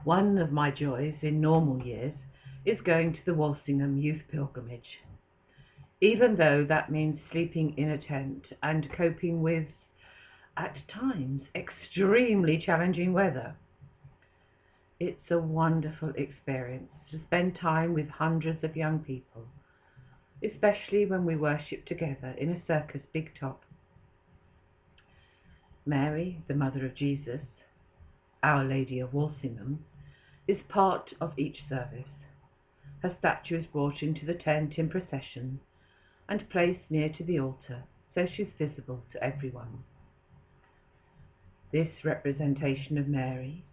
One of my joys in normal years is going to the Walsingham Youth Pilgrimage, even though that means sleeping in a tent and coping with, at times, extremely challenging weather. It's a wonderful experience to spend time with hundreds of young people, especially when we worship together in a circus big top. Mary, the mother of Jesus, Our Lady of Walsingham, is part of each service. Her statue is brought into the tent in procession and placed near to the altar so she's visible to everyone. This representation of Mary,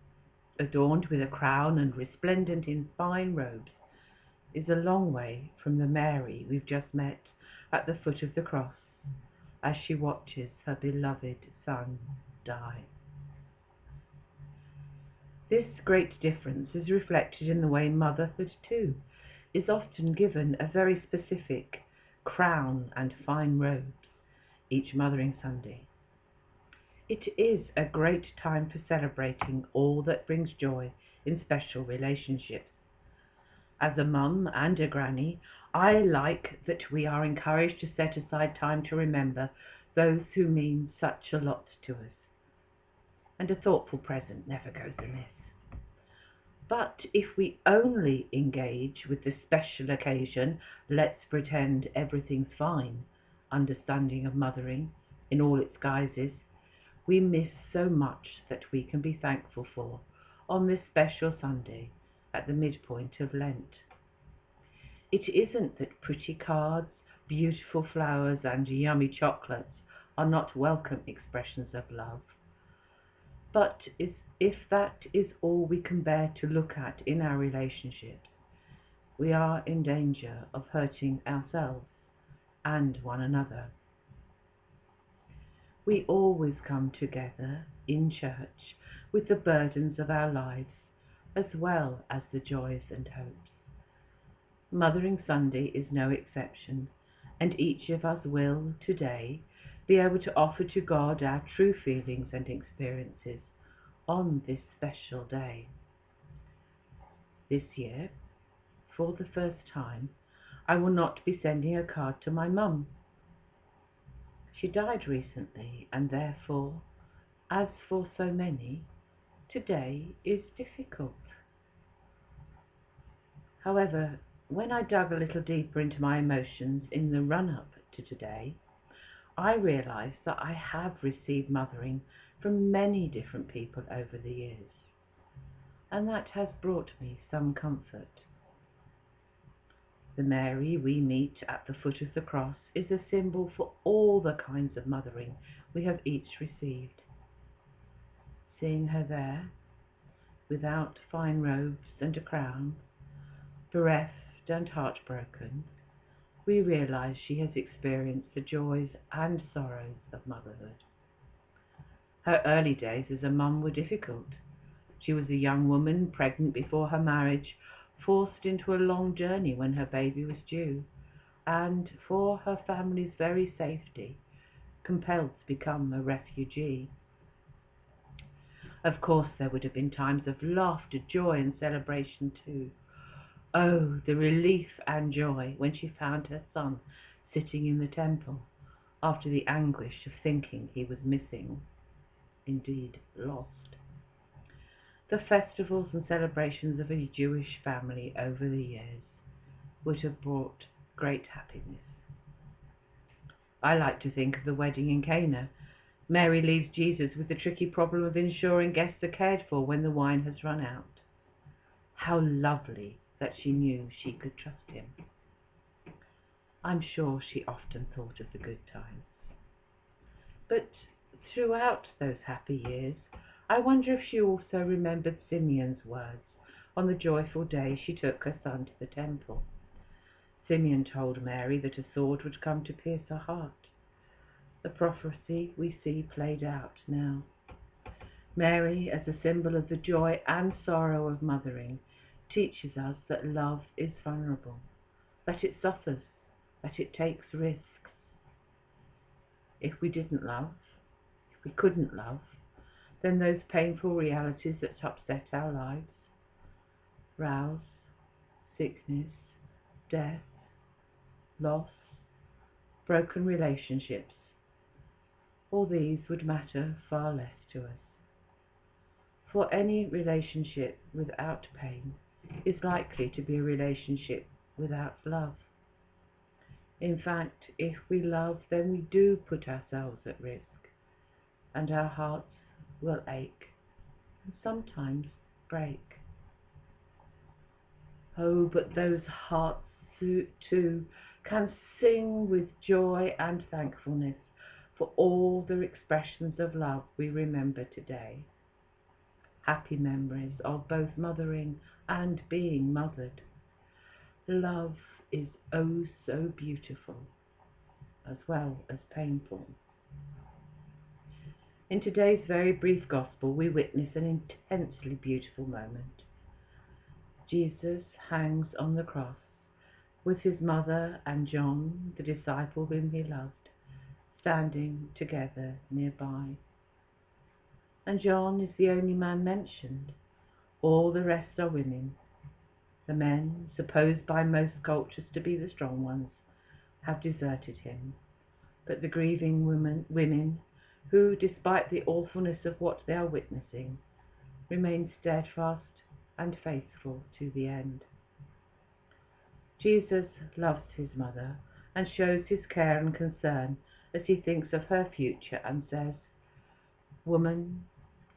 adorned with a crown and resplendent in fine robes, is a long way from the Mary we've just met at the foot of the cross as she watches her beloved son die. This great difference is reflected in the way motherhood too is often given a very specific crown and fine robes each Mothering Sunday. It is a great time for celebrating all that brings joy in special relationships. As a mum and a granny, I like that we are encouraged to set aside time to remember those who mean such a lot to us. And a thoughtful present never goes amiss. But if we only engage with the special occasion, let's pretend everything's fine, understanding of mothering in all its guises, we miss so much that we can be thankful for on this special Sunday at the midpoint of Lent. It isn't that pretty cards, beautiful flowers and yummy chocolates are not welcome expressions of love, but if that is all we can bear to look at in our relationships, we are in danger of hurting ourselves and one another. We always come together in church with the burdens of our lives as well as the joys and hopes. Mothering Sunday is no exception, and each of us will, today, be able to offer to God our true feelings and experiences on this special day. This year, for the first time, I will not be sending a card to my mum. She died recently, and therefore, as for so many, today is difficult. However, when I dug a little deeper into my emotions in the run-up to today, I realised that I have received mothering from many different people over the years, and that has brought me some comfort. The Mary we meet at the foot of the cross is a symbol for all the kinds of mothering we have each received. Seeing her there, without fine robes and a crown, bereft and heartbroken, we realise she has experienced the joys and sorrows of motherhood. Her early days as a mum were difficult. She was a young woman, pregnant before her marriage, forced into a long journey when her baby was due, and, for her family's very safety, compelled to become a refugee. Of course, there would have been times of laughter, joy and celebration too. Oh, the relief and joy when she found her son sitting in the temple after the anguish of thinking he was missing, indeed lost. The festivals and celebrations of a Jewish family over the years would have brought great happiness. I like to think of the wedding in Cana. Mary leaves Jesus with the tricky problem of ensuring guests are cared for when the wine has run out. How lovely that she knew she could trust him. I'm sure she often thought of the good times. But throughout those happy years, I wonder if she also remembered Simeon's words on the joyful day she took her son to the temple. Simeon told Mary that a sword would come to pierce her heart. The prophecy we see played out now. Mary, as a symbol of the joy and sorrow of mothering, teaches us that love is vulnerable, that it suffers, that it takes risks. If we didn't love, if we couldn't love, then those painful realities that upset our lives, rouse, sickness, death, loss, broken relationships, all these would matter far less to us. For any relationship without pain is likely to be a relationship without love. In fact, if we love, then we do put ourselves at risk, and our hearts will ache and sometimes break. Oh, but those hearts too can sing with joy and thankfulness for all the expressions of love we remember today. Happy memories of both mothering and being mothered. Love is oh so beautiful, as well as painful. In today's very brief gospel, we witness an intensely beautiful moment. Jesus hangs on the cross with his mother and John, the disciple whom he loved, standing together nearby. And John is the only man mentioned. All the rest are women. The men, supposed by most cultures to be the strong ones, have deserted him. But the grieving women, who, despite the awfulness of what they are witnessing, remain steadfast and faithful to the end. Jesus loves his mother and shows his care and concern as he thinks of her future and says, "Woman,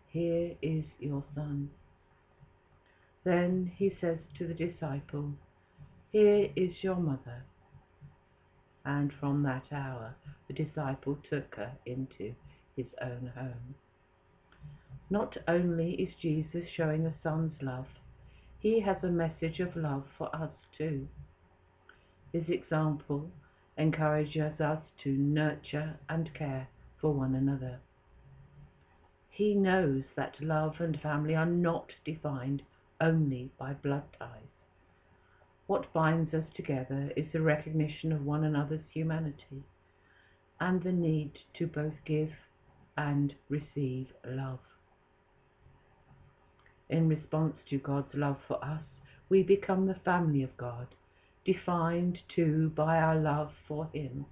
here is your son." Then he says to the disciple, "Here is your mother." And from that hour the disciple took her into his own home. Not only is Jesus showing a son's love, he has a message of love for us too. His example encourages us to nurture and care for one another. He knows that love and family are not defined only by blood ties. What binds us together is the recognition of one another's humanity and the need to both give and receive love. In response to God's love for us, we become the family of God, defined too by our love for him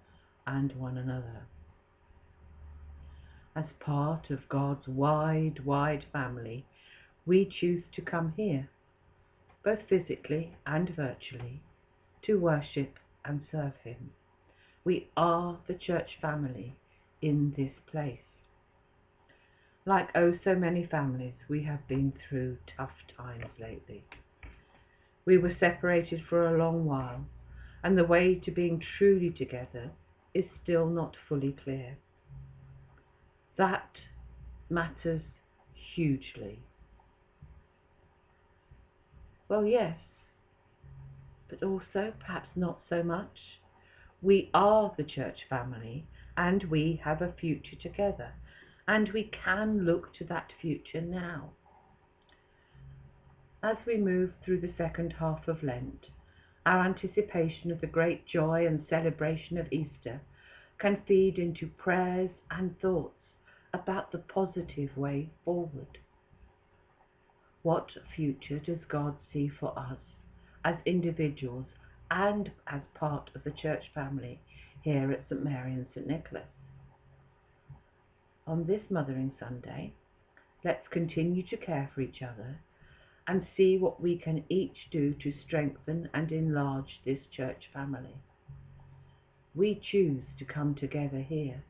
and one another. As part of God's wide, wide family, we choose to come here, both physically and virtually, to worship and serve him. We are the church family in this place. Like oh so many families, we have been through tough times lately. We were separated for a long while, and the way to being truly together is still not fully clear. That matters hugely. Well, yes, but also perhaps not so much. We are the church family, and we have a future together, and we can look to that future now. As we move through the second half of Lent, our anticipation of the great joy and celebration of Easter can feed into prayers and thoughts about the positive way forward. What future does God see for us as individuals and as part of the church family here at St Mary and St Nicolas? On this Mothering Sunday, let's continue to care for each other and see what we can each do to strengthen and enlarge this church family. We choose to come together here.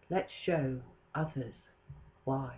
Let's show others why.